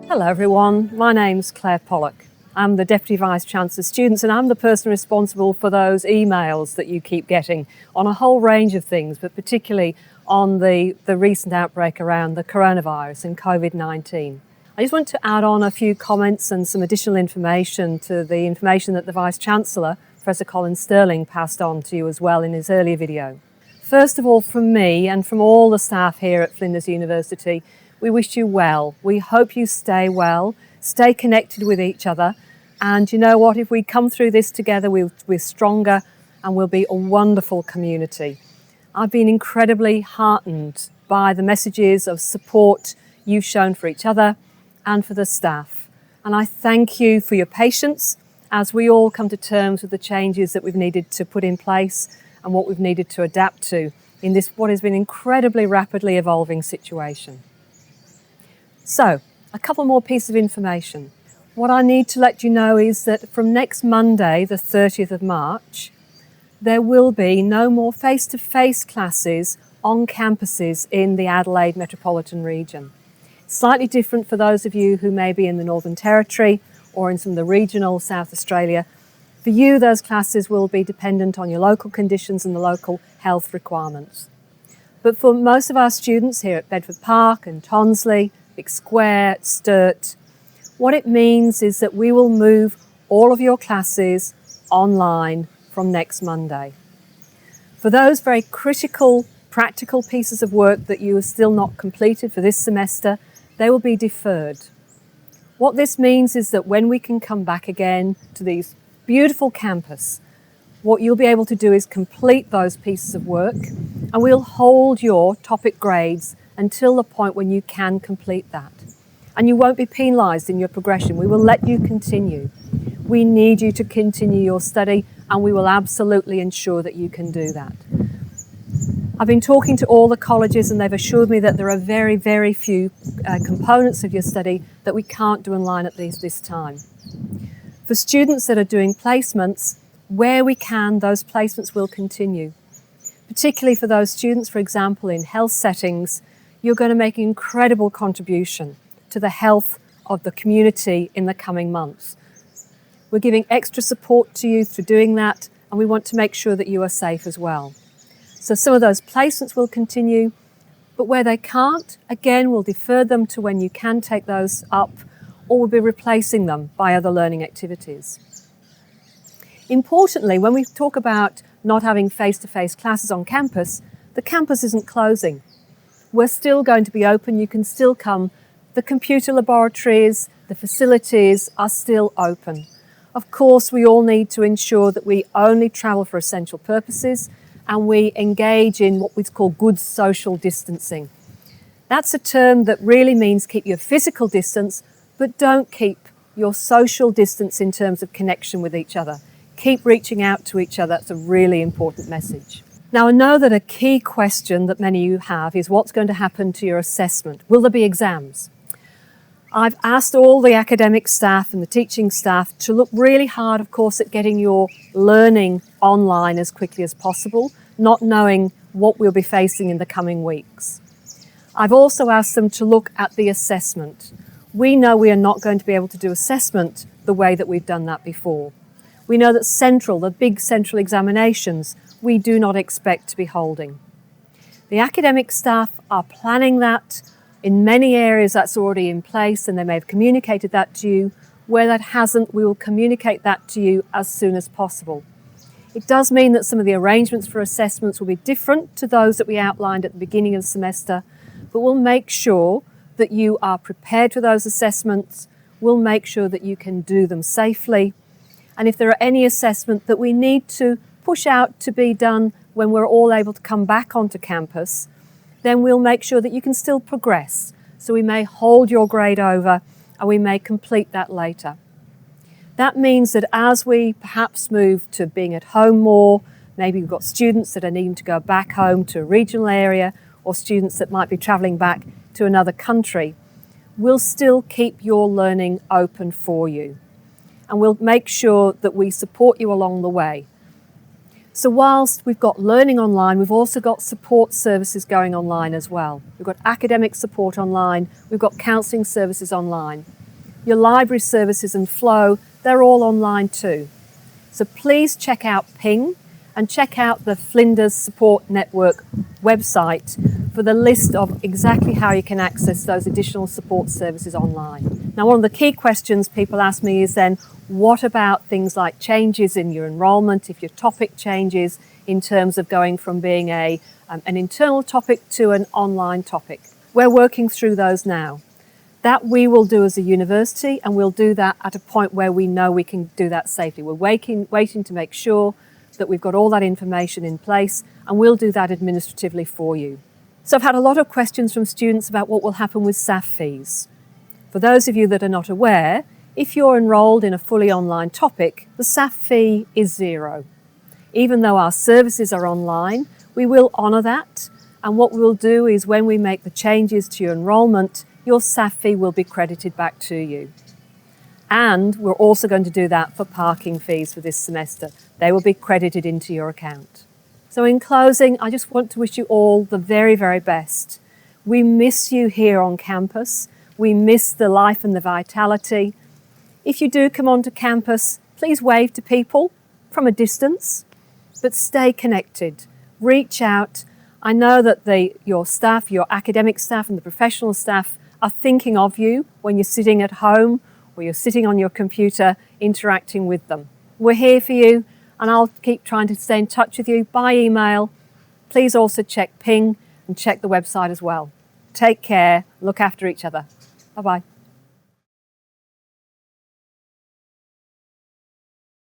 Hello everyone, my name's Clare Pollock. I'm the Deputy Vice-Chancellor Students and I'm the person responsible for those emails that you keep getting on a whole range of things, but particularly on the recent outbreak around the coronavirus and COVID-19. I just want to add on a few comments and some additional information to the information that the Vice-Chancellor, Professor Colin Sterling, passed on to you as well in his earlier video. First of all, from me and from all the staff here at Flinders University, we wish you well. We hope you stay well, stay connected with each other, and you know what, if we come through this together, we're stronger and we'll be a wonderful community. I've been incredibly heartened by the messages of support you've shown for each other and for the staff. And I thank you for your patience as we all come to terms with the changes that we've needed to put in place and what we've needed to adapt to in this what has been an incredibly rapidly evolving situation. So, a couple more pieces of information. What I need to let you know is that from next Monday, the 30th of March, there will be no more face-to-face classes on campuses in the Adelaide metropolitan region. Slightly different for those of you who may be in the Northern Territory or in some of the regional South Australia. For you, those classes will be dependent on your local conditions and the local health requirements. But for most of our students here at Bedford Park and Tonsley, Vic Square, Sturt, what it means is that we will move all of your classes online from next Monday. For those very critical, practical pieces of work that you have still not completed for this semester, they will be deferred. What this means is that when we can come back again to these beautiful campus, what you'll be able to do is complete those pieces of work, and we'll hold your topic grades until the point when you can complete that. And you won't be penalised in your progression. We will let you continue. We need you to continue your study, and we will absolutely ensure that you can do that. I've been talking to all the colleges and they've assured me that there are very, very few components of your study that we can't do online at this time. For students that are doing placements, where we can, those placements will continue. Particularly for those students, for example, in health settings, you're going to make an incredible contribution to the health of the community in the coming months. We're giving extra support to you through doing that, and we want to make sure that you are safe as well. So some of those placements will continue, but where they can't, again, we'll defer them to when you can take those up, or we'll be replacing them by other learning activities. Importantly, when we talk about not having face-to-face classes on campus, the campus isn't closing. We're still going to be open, you can still come. The computer laboratories, the facilities are still open. Of course, we all need to ensure that we only travel for essential purposes and we engage in what we call good social distancing. That's a term that really means keep your physical distance, but don't keep your social distance in terms of connection with each other. Keep reaching out to each other. That's a really important message. Now, I know that a key question that many of you have is what's going to happen to your assessment? Will there be exams? I've asked all the academic staff and the teaching staff to look really hard, of course, at getting your learning online as quickly as possible, not knowing what we'll be facing in the coming weeks. I've also asked them to look at the assessment. We know we are not going to be able to do assessment the way that we've done that before. We know that the big central examinations, we do not expect to be holding. The academic staff are planning that. In many areas that's already in place and they may have communicated that to you. Where that hasn't, we will communicate that to you as soon as possible. It does mean that some of the arrangements for assessments will be different to those that we outlined at the beginning of the semester, but we'll make sure that you are prepared for those assessments. We'll make sure that you can do them safely. And if there are any assessment that we need to push out to be done when we're all able to come back onto campus, then we'll make sure that you can still progress. So we may hold your grade over and we may complete that later. That means that as we perhaps move to being at home more, maybe we've got students that are needing to go back home to a regional area or students that might be travelling back to another country, we'll still keep your learning open for you. And we'll make sure that we support you along the way. So whilst we've got learning online, we've also got support services going online as well. We've got academic support online, we've got counselling services online. your library services and Flow, they're all online too. So please check out Ping and check out the Flinders Support Network website for the list of exactly how you can access those additional support services online. Now, one of the key questions people ask me is then, what about things like changes in your enrolment, if your topic changes in terms of going from being an internal topic to an online topic? We're working through those now. That we will do as a university, and we'll do that at a point where we know we can do that safely. We're waiting to make sure that we've got all that information in place, and we'll do that administratively for you. So I've had a lot of questions from students about what will happen with SAF fees. For those of you that are not aware, if you're enrolled in a fully online topic, the SAF fee is zero. Even though our services are online, we will honour that, and what we'll do is when we make the changes to your enrolment, your SAF fee will be credited back to you. And we're also going to do that for parking fees for this semester. They will be credited into your account. So in closing, I just want to wish you all the very, very best. We miss you here on campus. We miss the life and the vitality. If you do come onto campus, please wave to people from a distance, but stay connected. Reach out. I know that your staff, your academic staff and the professional staff are thinking of you when you're sitting at home or you're sitting on your computer interacting with them. We're here for you, and I'll keep trying to stay in touch with you by email. Please also check Ping and check the website as well. Take care, look after each other. Bye-bye.